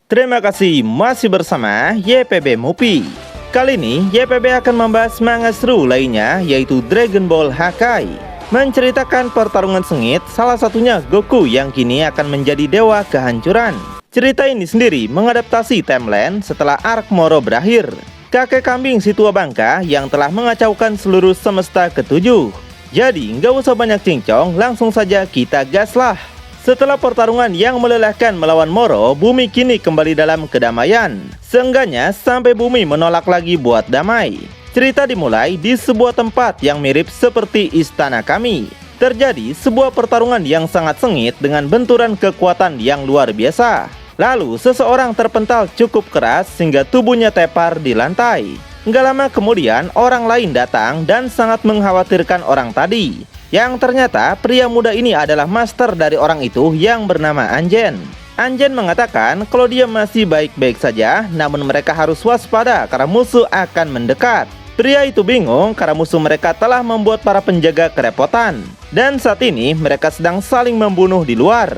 Terima kasih masih bersama YPB Movie. Kali ini YPB akan membahas manga seru lainnya, yaitu Dragon Ball Hakai. Menceritakan pertarungan sengit, salah satunya Goku yang kini akan menjadi dewa kehancuran. Cerita ini sendiri mengadaptasi timeline setelah arc Moro berakhir. Kakek kambing si tua bangka yang telah mengacaukan seluruh semesta ketujuh. Jadi nggak usah banyak cincong, langsung saja kita gas lah. Setelah pertarungan yang melelahkan melawan Moro, bumi kini kembali dalam kedamaian. Seenggaknya sampai bumi menolak lagi buat damai. Cerita dimulai di sebuah tempat yang mirip seperti istana kami. Terjadi sebuah pertarungan yang sangat sengit dengan benturan kekuatan yang luar biasa. Lalu seseorang terpental cukup keras sehingga tubuhnya tepar di lantai. Nggak lama kemudian orang lain datang dan sangat mengkhawatirkan orang tadi. Yang ternyata pria muda ini adalah master dari orang itu yang bernama Anjen. Anjen mengatakan kalau dia masih baik-baik saja, namun mereka harus waspada karena musuh akan mendekat. Pria itu bingung karena musuh mereka telah membuat para penjaga kerepotan. Dan saat ini mereka sedang saling membunuh di luar.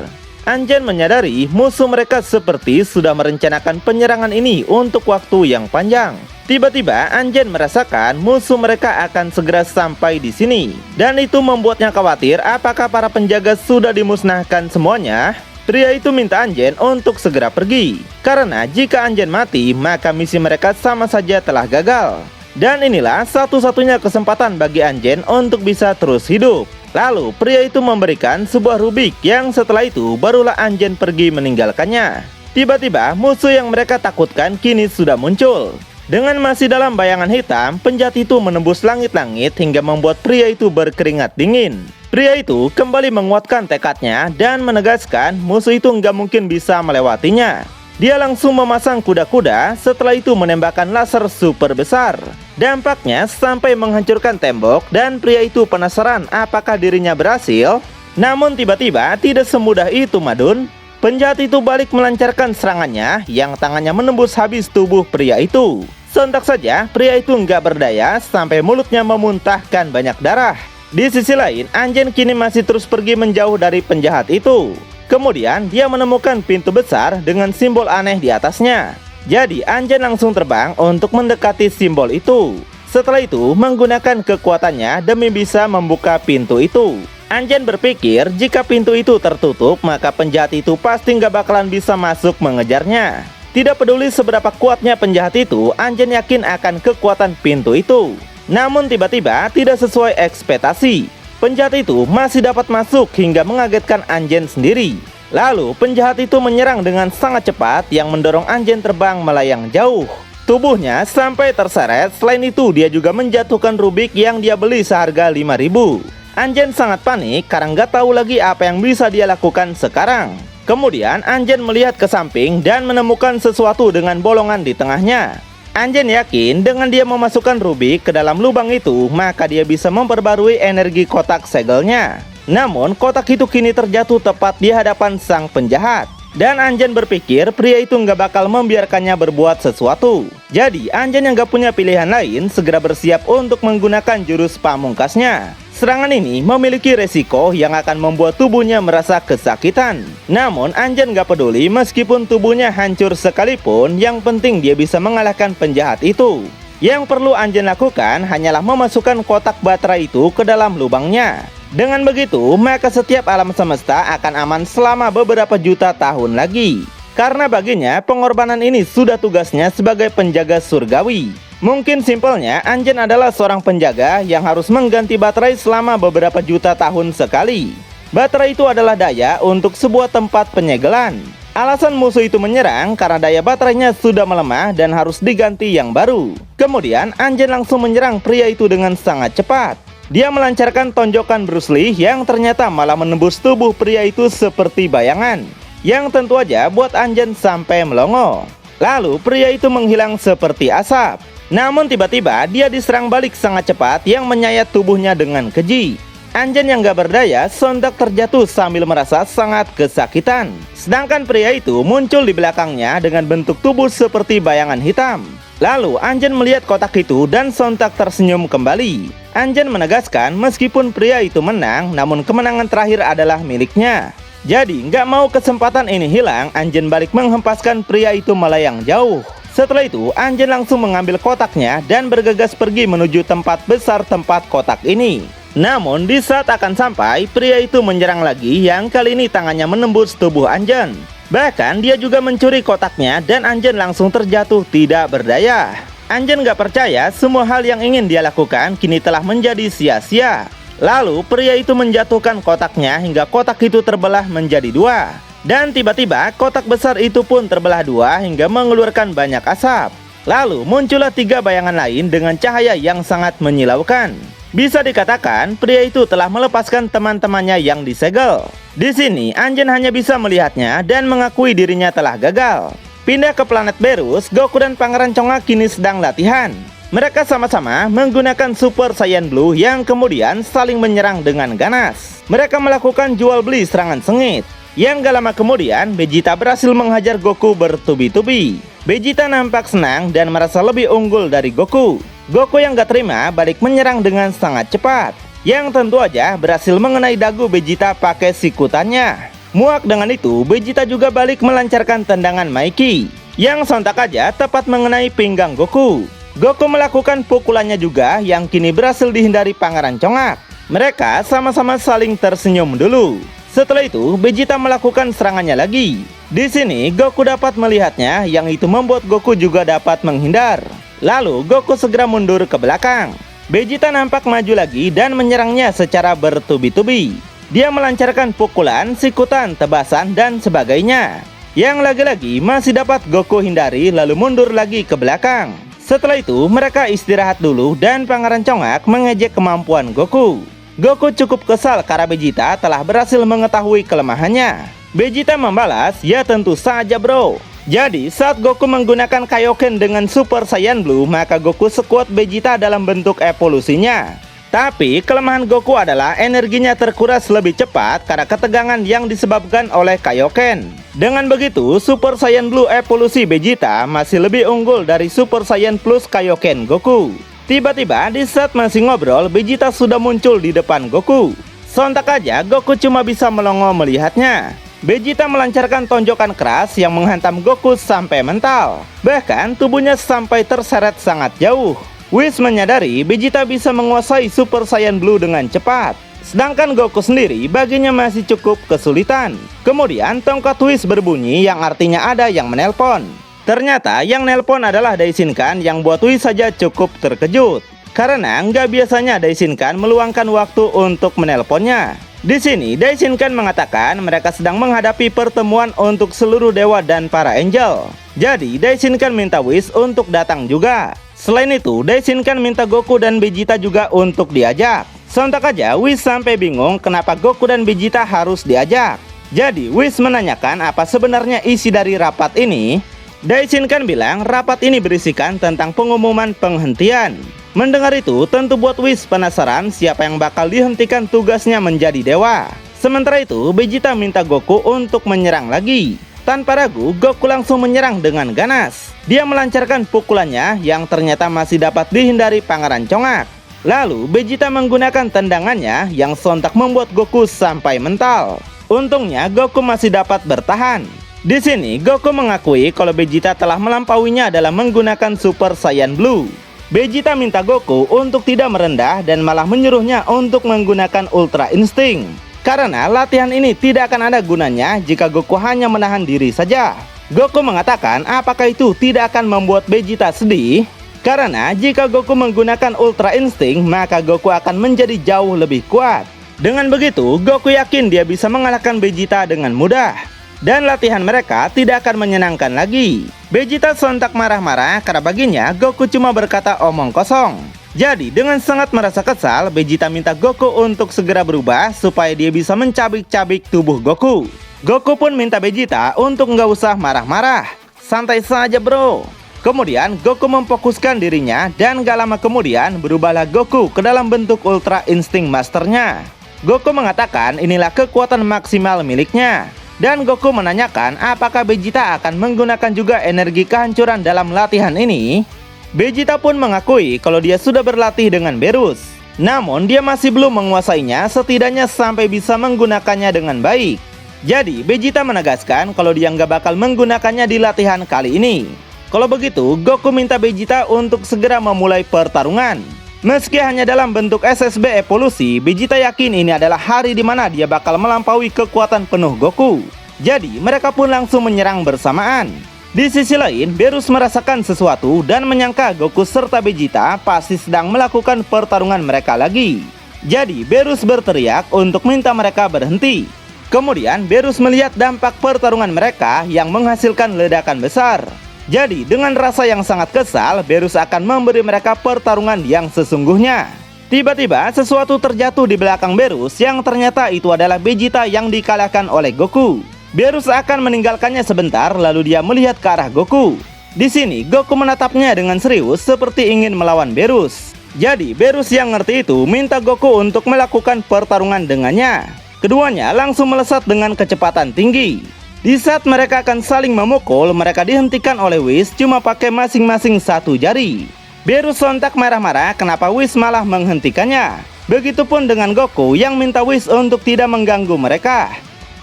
Anjen menyadari musuh mereka seperti sudah merencanakan penyerangan ini untuk waktu yang panjang. Tiba-tiba Anjen merasakan musuh mereka akan segera sampai di sini. Dan itu membuatnya khawatir apakah para penjaga sudah dimusnahkan semuanya. Pria itu minta Anjen untuk segera pergi. Karena jika Anjen mati, maka misi mereka sama saja telah gagal. Dan inilah satu-satunya kesempatan bagi Anjen untuk bisa terus hidup. Lalu pria itu memberikan sebuah rubik yang setelah itu barulah Anjen pergi meninggalkannya. Tiba-tiba musuh yang mereka takutkan kini sudah muncul. Dengan masih dalam bayangan hitam, penjahat itu menembus langit-langit hingga membuat pria itu berkeringat dingin. Pria itu kembali menguatkan tekadnya dan menegaskan musuh itu nggak mungkin bisa melewatinya. Dia langsung memasang kuda-kuda, setelah itu menembakkan laser super besar. Dampaknya sampai menghancurkan tembok dan pria itu penasaran apakah dirinya berhasil. Namun tiba-tiba tidak semudah itu, Madun. Penjahat itu balik melancarkan serangannya yang tangannya menembus habis tubuh pria itu. Sontak saja pria itu nggak berdaya sampai mulutnya memuntahkan banyak darah. Di sisi lain, Anjen kini masih terus pergi menjauh dari penjahat itu. Kemudian dia menemukan pintu besar dengan simbol aneh di atasnya. Jadi Anjen langsung terbang untuk mendekati simbol itu. Setelah itu menggunakan kekuatannya demi bisa membuka pintu itu. Anjen berpikir jika pintu itu tertutup maka penjahat itu pasti nggak bakalan bisa masuk mengejarnya. Tidak peduli seberapa kuatnya penjahat itu, Anjen yakin akan kekuatan pintu itu. Namun tiba-tiba tidak sesuai ekspektasi. Penjahat itu masih dapat masuk hingga mengagetkan Anjen sendiri. Lalu penjahat itu menyerang dengan sangat cepat yang mendorong Anjen terbang melayang jauh. Tubuhnya sampai terseret, selain itu dia juga menjatuhkan rubik yang dia beli seharga 5.000. Anjen sangat panik karena nggak tahu lagi apa yang bisa dia lakukan sekarang. Kemudian Anjen melihat ke samping dan menemukan sesuatu dengan bolongan di tengahnya. Anjen yakin dengan dia memasukkan rubik ke dalam lubang itu, maka dia bisa memperbarui energi kotak segelnya. Namun kotak itu kini terjatuh tepat di hadapan sang penjahat. Dan Anjen berpikir pria itu nggak bakal membiarkannya berbuat sesuatu. Jadi Anjen yang nggak punya pilihan lain segera bersiap untuk menggunakan jurus pamungkasnya. Serangan ini memiliki resiko yang akan membuat tubuhnya merasa kesakitan. Namun Anjen gak peduli meskipun tubuhnya hancur sekalipun, yang penting dia bisa mengalahkan penjahat itu. Yang perlu Anjen lakukan hanyalah memasukkan kotak baterai itu ke dalam lubangnya. Dengan begitu, maka setiap alam semesta akan aman selama beberapa juta tahun lagi. Karena baginya pengorbanan ini sudah tugasnya sebagai penjaga surgawi. Mungkin simpelnya Anjen adalah seorang penjaga yang harus mengganti baterai selama beberapa juta tahun sekali. Baterai itu adalah daya untuk sebuah tempat penyegelan. Alasan musuh itu menyerang karena daya baterainya sudah melemah dan harus diganti yang baru. Kemudian Anjen langsung menyerang pria itu dengan sangat cepat. Dia melancarkan tonjokan Bruce Lee yang ternyata malah menembus tubuh pria itu seperti bayangan. Yang tentu aja buat Anjen sampai melongo. Lalu pria itu menghilang seperti asap. Namun tiba-tiba dia diserang balik sangat cepat yang menyayat tubuhnya dengan keji. Anjen yang gak berdaya sontak terjatuh sambil merasa sangat kesakitan. Sedangkan pria itu muncul di belakangnya dengan bentuk tubuh seperti bayangan hitam. Lalu Anjen melihat kotak itu dan sontak tersenyum kembali. Anjen menegaskan meskipun pria itu menang, namun kemenangan terakhir adalah miliknya. Jadi nggak mau kesempatan ini hilang, Anjen balik menghempaskan pria itu melayang jauh. Setelah itu, Anjen langsung mengambil kotaknya dan bergegas pergi menuju tempat besar tempat kotak ini. Namun di saat akan sampai, pria itu menyerang lagi yang kali ini tangannya menembus tubuh Anjen. Bahkan dia juga mencuri kotaknya dan Anjen langsung terjatuh tidak berdaya. Anjen gak percaya semua hal yang ingin dia lakukan kini telah menjadi sia-sia. Lalu pria itu menjatuhkan kotaknya hingga kotak itu terbelah menjadi dua. Dan tiba-tiba kotak besar itu pun terbelah dua hingga mengeluarkan banyak asap. Lalu muncullah 3 bayangan lain dengan cahaya yang sangat menyilaukan. Bisa dikatakan pria itu telah melepaskan teman-temannya yang disegel. Di sini Anjen hanya bisa melihatnya dan mengakui dirinya telah gagal. Pindah ke planet Berus, Goku dan Pangeran Chong'ak kini sedang latihan. Mereka sama-sama menggunakan Super Saiyan Blue yang kemudian saling menyerang dengan ganas. Mereka melakukan jual beli serangan sengit. Yang gak lama kemudian, Vegeta berhasil menghajar Goku bertubi-tubi. Vegeta nampak senang dan merasa lebih unggul dari Goku. Goku yang gak terima balik menyerang dengan sangat cepat. Yang tentu aja berhasil mengenai dagu Vegeta pakai sikutannya. Muak dengan itu, Vegeta juga balik melancarkan tendangan Maiki. Yang sontak aja tepat mengenai pinggang Goku. Goku melakukan pukulannya juga yang kini berhasil dihindari Pangeran Chong'ak. Mereka sama-sama saling tersenyum dulu. Setelah itu, Vegeta melakukan serangannya lagi. Di sini, Goku dapat melihatnya, yang itu membuat Goku juga dapat menghindar. Lalu, Goku segera mundur ke belakang. Vegeta nampak maju lagi dan menyerangnya secara bertubi-tubi. Dia melancarkan pukulan, sikutan, tebasan, dan sebagainya. Yang lagi-lagi masih dapat Goku hindari lalu mundur lagi ke belakang. Setelah itu, mereka istirahat dulu dan Pangeran Chong'ak mengejek kemampuan Goku. Goku cukup kesal karena Vegeta telah berhasil mengetahui kelemahannya. Vegeta membalas, ya tentu saja bro. Jadi saat Goku menggunakan Kaioken dengan Super Saiyan Blue, maka Goku sekuat Vegeta dalam bentuk evolusinya. Tapi kelemahan Goku adalah energinya terkuras lebih cepat karena ketegangan yang disebabkan oleh Kaioken. Dengan begitu, Super Saiyan Blue evolusi Vegeta masih lebih unggul dari Super Saiyan Plus Kaioken Goku. Tiba-tiba di saat masih ngobrol, Vegeta sudah muncul di depan Goku. Sontak aja Goku cuma bisa melongo melihatnya. Vegeta melancarkan tonjokan keras yang menghantam Goku sampai mental. Bahkan tubuhnya sampai terseret sangat jauh. Whis menyadari Vegeta bisa menguasai Super Saiyan Blue dengan cepat. Sedangkan Goku sendiri baginya masih cukup kesulitan. Kemudian tongkat Whis berbunyi yang artinya ada yang menelpon. Ternyata yang nelpon adalah Daishinkan yang buat Whis saja cukup terkejut. Karena nggak biasanya Daishinkan meluangkan waktu untuk menelponnya. Di sini Daishinkan mengatakan mereka sedang menghadapi pertemuan untuk seluruh dewa dan para angel. Jadi Daishinkan minta Whis untuk datang juga. Selain itu Daishinkan minta Goku dan Vegeta juga untuk diajak. Sontak aja Whis sampai bingung kenapa Goku dan Vegeta harus diajak. Jadi Whis menanyakan apa sebenarnya isi dari rapat ini. Daishinkan bilang rapat ini berisikan tentang pengumuman penghentian. Mendengar itu tentu buat Whis penasaran siapa yang bakal dihentikan tugasnya menjadi dewa. Sementara itu Vegeta minta Goku untuk menyerang lagi. Tanpa ragu Goku langsung menyerang dengan ganas. Dia melancarkan pukulannya yang ternyata masih dapat dihindari Pangeran Chong'ak. Lalu Vegeta menggunakan tendangannya yang sontak membuat Goku sampai mental. Untungnya Goku masih dapat bertahan. Di sini Goku mengakui kalau Vegeta telah melampauinya dalam menggunakan Super Saiyan Blue. Vegeta minta Goku untuk tidak merendah dan malah menyuruhnya untuk menggunakan Ultra Instinct. Karena latihan ini tidak akan ada gunanya jika Goku hanya menahan diri saja. Goku mengatakan apakah itu tidak akan membuat Vegeta sedih? Karena jika Goku menggunakan Ultra Instinct, maka Goku akan menjadi jauh lebih kuat. Dengan begitu, Goku yakin dia bisa mengalahkan Vegeta dengan mudah. Dan latihan mereka tidak akan menyenangkan lagi. Vegeta sontak marah-marah karena baginya Goku cuma berkata omong kosong. Jadi dengan sangat merasa kesal, Vegeta minta Goku untuk segera berubah supaya dia bisa mencabik-cabik tubuh Goku. Goku pun minta Vegeta untuk nggak usah marah-marah. Santai saja bro. Kemudian Goku memfokuskan dirinya dan gak lama kemudian berubahlah Goku ke dalam bentuk Ultra Instinct Masternya. Goku mengatakan inilah kekuatan maksimal miliknya. Dan Goku menanyakan apakah Vegeta akan menggunakan juga energi kehancuran dalam latihan ini. Vegeta pun mengakui kalau dia sudah berlatih dengan Berus. Namun dia masih belum menguasainya setidaknya sampai bisa menggunakannya dengan baik. Jadi Vegeta menegaskan kalau dia nggak bakal menggunakannya di latihan kali ini. Kalau begitu, Goku minta Vegeta untuk segera memulai pertarungan. Meski hanya dalam bentuk SSB evolusi, Vegeta yakin ini adalah hari di mana dia bakal melampaui kekuatan penuh Goku. Jadi mereka pun langsung menyerang bersamaan. Di sisi lain, Beerus merasakan sesuatu dan menyangka Goku serta Vegeta pasti sedang melakukan pertarungan mereka lagi. Jadi Beerus berteriak untuk minta mereka berhenti. Kemudian Beerus melihat dampak pertarungan mereka yang menghasilkan ledakan besar. Jadi dengan rasa yang sangat kesal, Beerus akan memberi mereka pertarungan yang sesungguhnya. Tiba-tiba sesuatu terjatuh di belakang Beerus yang ternyata itu adalah Vegeta yang dikalahkan oleh Goku. Beerus akan meninggalkannya sebentar lalu dia melihat ke arah Goku. Di sini Goku menatapnya dengan serius seperti ingin melawan Beerus. Jadi Beerus yang ngerti itu minta Goku untuk melakukan pertarungan dengannya. Keduanya langsung melesat dengan kecepatan tinggi. Di saat mereka akan saling memukul, mereka dihentikan oleh Whis cuma pakai masing-masing satu jari. Beerus sontak marah-marah kenapa Whis malah menghentikannya. Begitupun dengan Goku yang minta Whis untuk tidak mengganggu mereka.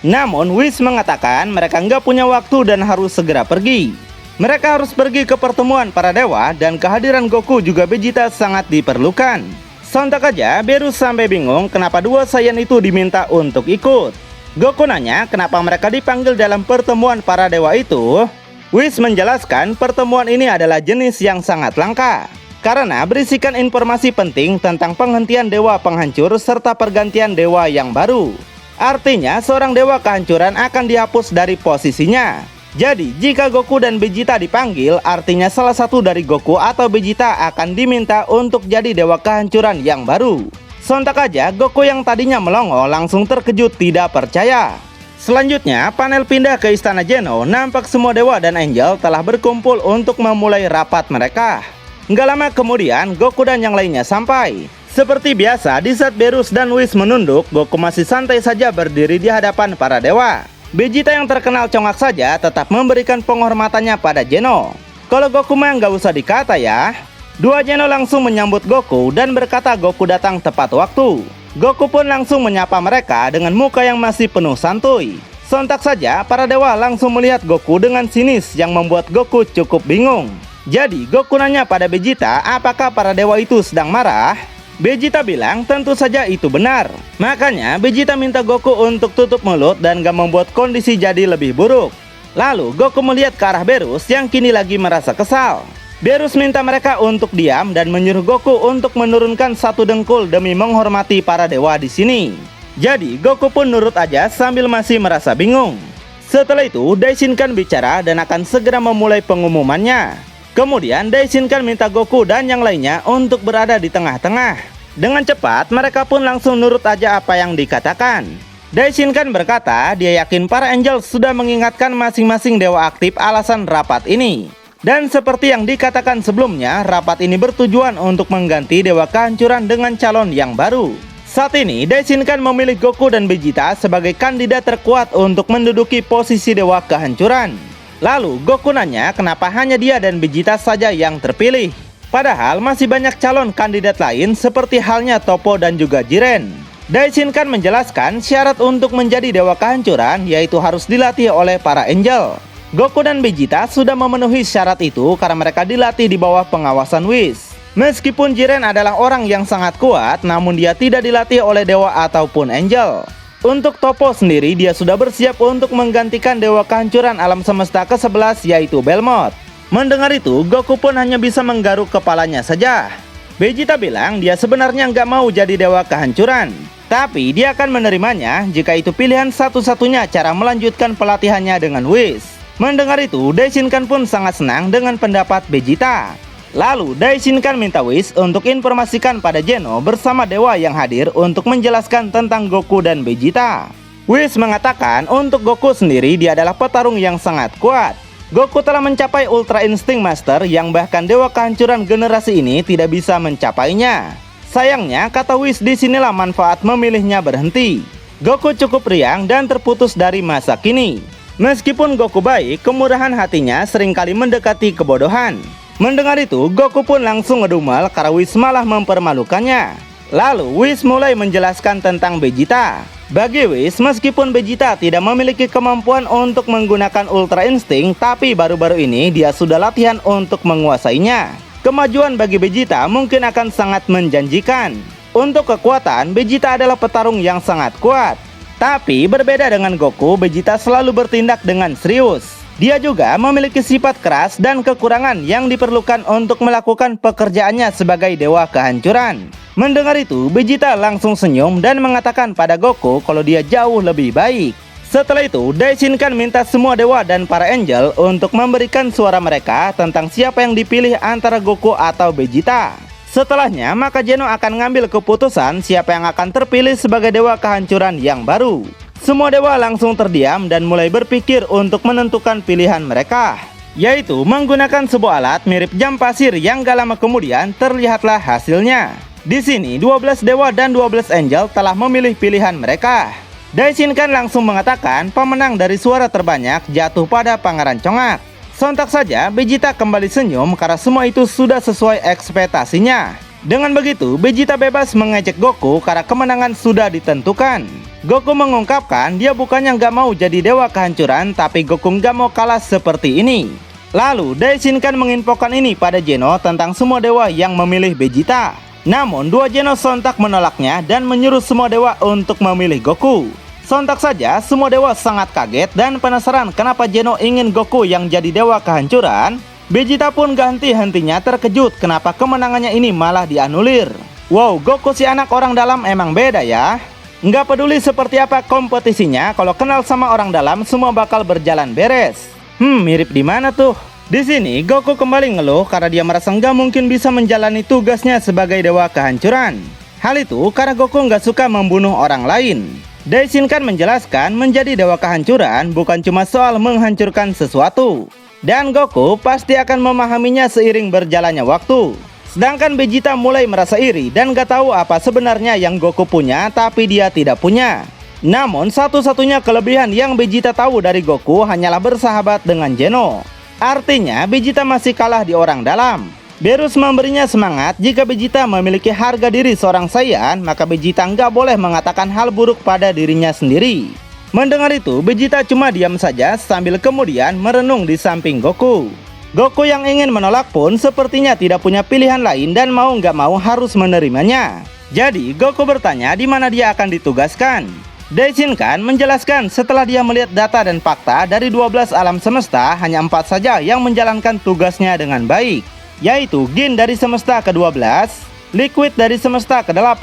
Namun Whis mengatakan mereka nggak punya waktu dan harus segera pergi. Mereka harus pergi ke pertemuan para dewa dan kehadiran Goku juga Vegeta sangat diperlukan. Sontak aja Beerus sampai bingung kenapa dua Saiyan itu diminta untuk ikut. Goku nanya kenapa mereka dipanggil dalam pertemuan para dewa itu. Whis menjelaskan pertemuan ini adalah jenis yang sangat langka karena berisikan informasi penting tentang penghentian dewa penghancur serta pergantian dewa yang baru. Artinya seorang dewa kehancuran akan dihapus dari posisinya. Jadi jika Goku dan Vegeta dipanggil, artinya salah satu dari Goku atau Vegeta akan diminta untuk jadi dewa kehancuran yang baru. Sontak aja Goku yang tadinya melongo langsung terkejut tidak percaya. Selanjutnya panel pindah ke istana Geno. Nampak semua dewa dan angel telah berkumpul untuk memulai rapat mereka. Nggak lama kemudian Goku dan yang lainnya sampai. Seperti biasa, di saat Beerus dan Whis menunduk, Goku masih santai saja berdiri di hadapan para dewa. Vegeta yang terkenal congak saja tetap memberikan penghormatannya pada Geno. Kalau Goku mah nggak usah dikata ya. Dua Geno langsung menyambut Goku dan berkata Goku datang tepat waktu. Goku pun langsung menyapa mereka dengan muka yang masih penuh santuy. Sontak saja para dewa langsung melihat Goku dengan sinis yang membuat Goku cukup bingung. Jadi Goku nanya pada Vegeta apakah para dewa itu sedang marah. Vegeta bilang tentu saja itu benar. Makanya Vegeta minta Goku untuk tutup mulut dan gak membuat kondisi jadi lebih buruk. Lalu Goku melihat ke arah Beerus yang kini lagi merasa kesal. Beerus minta mereka untuk diam dan menyuruh Goku untuk menurunkan satu dengkul demi menghormati para dewa di sini. Jadi Goku pun nurut aja sambil masih merasa bingung. Setelah itu Daishinkan bicara dan akan segera memulai pengumumannya. Kemudian Daishinkan minta Goku dan yang lainnya untuk berada di tengah-tengah. Dengan cepat mereka pun langsung nurut aja apa yang dikatakan. Daishinkan berkata dia yakin para angel sudah mengingatkan masing-masing dewa aktif alasan rapat ini. Dan seperti yang dikatakan sebelumnya, rapat ini bertujuan untuk mengganti dewa kehancuran dengan calon yang baru. Saat ini Daishinkan memilih Goku dan Vegeta sebagai kandidat terkuat untuk menduduki posisi dewa kehancuran. Lalu Goku nanya kenapa hanya dia dan Vegeta saja yang terpilih. Padahal masih banyak calon kandidat lain seperti halnya Toppo dan juga Jiren. Daishinkan menjelaskan syarat untuk menjadi dewa kehancuran yaitu harus dilatih oleh para angel. Goku dan Vegeta sudah memenuhi syarat itu karena mereka dilatih di bawah pengawasan Whis. Meskipun Jiren adalah orang yang sangat kuat, namun dia tidak dilatih oleh dewa ataupun angel. Untuk Toppo sendiri, dia sudah bersiap untuk menggantikan dewa kehancuran alam semesta ke-11 yaitu Belmont. Mendengar itu, Goku pun hanya bisa menggaruk kepalanya saja. Vegeta bilang dia sebenarnya nggak mau jadi dewa kehancuran. Tapi dia akan menerimanya jika itu pilihan satu-satunya cara melanjutkan pelatihannya dengan Whis. Mendengar itu, Daishinkan pun sangat senang dengan pendapat Vegeta. Lalu Daishinkan minta Whis untuk informasikan pada Geno bersama dewa yang hadir untuk menjelaskan tentang Goku dan Vegeta. Whis mengatakan untuk Goku sendiri dia adalah petarung yang sangat kuat. Goku telah mencapai Ultra Instinct Master yang bahkan dewa kehancuran generasi ini tidak bisa mencapainya. Sayangnya kata Whis disinilah manfaat memilihnya berhenti. Goku cukup riang dan terputus dari masa kini. Meskipun Goku baik, kemurahan hatinya seringkali mendekati kebodohan. Mendengar itu, Goku pun langsung ngedumel karena Whis malah mempermalukannya. Lalu Whis mulai menjelaskan tentang Vegeta. Bagi Whis, meskipun Vegeta tidak memiliki kemampuan untuk menggunakan Ultra Instinct, tapi baru-baru ini dia sudah latihan untuk menguasainya. Kemajuan bagi Vegeta mungkin akan sangat menjanjikan. Untuk kekuatan, Vegeta adalah petarung yang sangat kuat. Tapi berbeda dengan Goku, Vegeta selalu bertindak dengan serius. Dia juga memiliki sifat keras dan kekurangan yang diperlukan untuk melakukan pekerjaannya sebagai dewa kehancuran. Mendengar itu, Vegeta langsung senyum dan mengatakan pada Goku kalau dia jauh lebih baik. Setelah itu, Daishinkan minta semua dewa dan para angel untuk memberikan suara mereka tentang siapa yang dipilih antara Goku atau Vegeta. Setelahnya, maka Geno akan ngambil keputusan siapa yang akan terpilih sebagai dewa kehancuran yang baru. Semua dewa langsung terdiam dan mulai berpikir untuk menentukan pilihan mereka, yaitu menggunakan sebuah alat mirip jam pasir yang gak lama kemudian terlihatlah hasilnya. Di sini 12 dewa dan 12 angel telah memilih pilihan mereka. Daishinkan langsung mengatakan pemenang dari suara terbanyak jatuh pada Pangeran Congak. Sontak saja Vegeta kembali senyum karena semua itu sudah sesuai ekspektasinya. Dengan begitu, Vegeta bebas mengejek Goku karena kemenangan sudah ditentukan. Goku mengungkapkan dia bukannya nggak mau jadi dewa kehancuran, tapi Goku nggak mau kalah seperti ini. Lalu Daishinkan menginfokan ini pada Geno tentang semua dewa yang memilih Vegeta. Namun dua Geno sontak menolaknya dan menyuruh semua dewa untuk memilih Goku. Sontak saja semua dewa sangat kaget dan penasaran kenapa Geno ingin Goku yang jadi dewa kehancuran. Vegeta pun gak henti-hentinya terkejut kenapa kemenangannya ini malah dianulir. Wow, Goku si anak orang dalam emang beda ya. Nggak peduli seperti apa kompetisinya, kalau kenal sama orang dalam semua bakal berjalan beres. Mirip di mana tuh? Di sini Goku kembali ngeluh karena dia merasa nggak mungkin bisa menjalani tugasnya sebagai dewa kehancuran. Hal itu karena Goku nggak suka membunuh orang lain. Daishinkan menjelaskan menjadi dewa kehancuran bukan cuma soal menghancurkan sesuatu. Dan Goku pasti akan memahaminya seiring berjalannya waktu. Sedangkan Vegeta mulai merasa iri dan gak tahu apa sebenarnya yang Goku punya tapi dia tidak punya. Namun satu-satunya kelebihan yang Vegeta tahu dari Goku hanyalah bersahabat dengan Geno. Artinya Vegeta masih kalah di orang dalam. Beerus memberinya semangat jika Vegeta memiliki harga diri seorang Saiyan, maka Vegeta nggak boleh mengatakan hal buruk pada dirinya sendiri. Mendengar itu, Vegeta cuma diam saja sambil kemudian merenung di samping Goku. Goku yang ingin menolak pun sepertinya tidak punya pilihan lain dan mau nggak mau harus menerimanya. Jadi Goku bertanya di mana dia akan ditugaskan. Daishinkan menjelaskan setelah dia melihat data dan fakta dari 12 alam semesta, hanya 4 saja yang menjalankan tugasnya dengan baik, yaitu Gin dari semesta ke-12, Liquid dari semesta ke-8,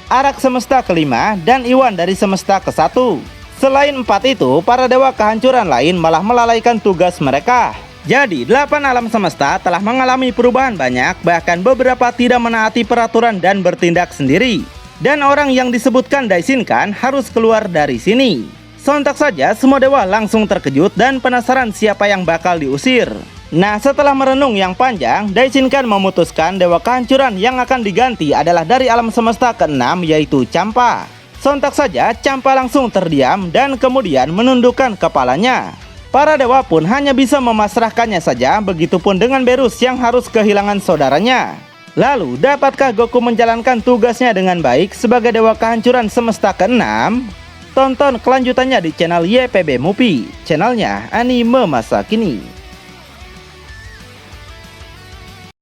Arak semesta ke-5, dan Iwan dari semesta ke-1. Selain 4 itu, para dewa kehancuran lain malah melalaikan tugas mereka. Jadi 8 alam semesta telah mengalami perubahan banyak, bahkan beberapa tidak menaati peraturan dan bertindak sendiri. Dan orang yang disebutkan Daishinkan harus keluar dari sini. Sontak saja semua dewa langsung terkejut dan penasaran siapa yang bakal diusir. Nah, setelah merenung yang panjang, Daishinkan memutuskan dewa kehancuran yang akan diganti adalah dari alam semesta ke-6, yaitu Champa. Sontak saja Champa langsung terdiam dan kemudian menundukkan kepalanya. Para dewa pun hanya bisa memasrahkannya saja, begitupun dengan Beerus yang harus kehilangan saudaranya. Lalu, dapatkah Goku menjalankan tugasnya dengan baik sebagai dewa kehancuran semesta ke-6? Tonton kelanjutannya di channel YPB Movie, channelnya anime masa kini.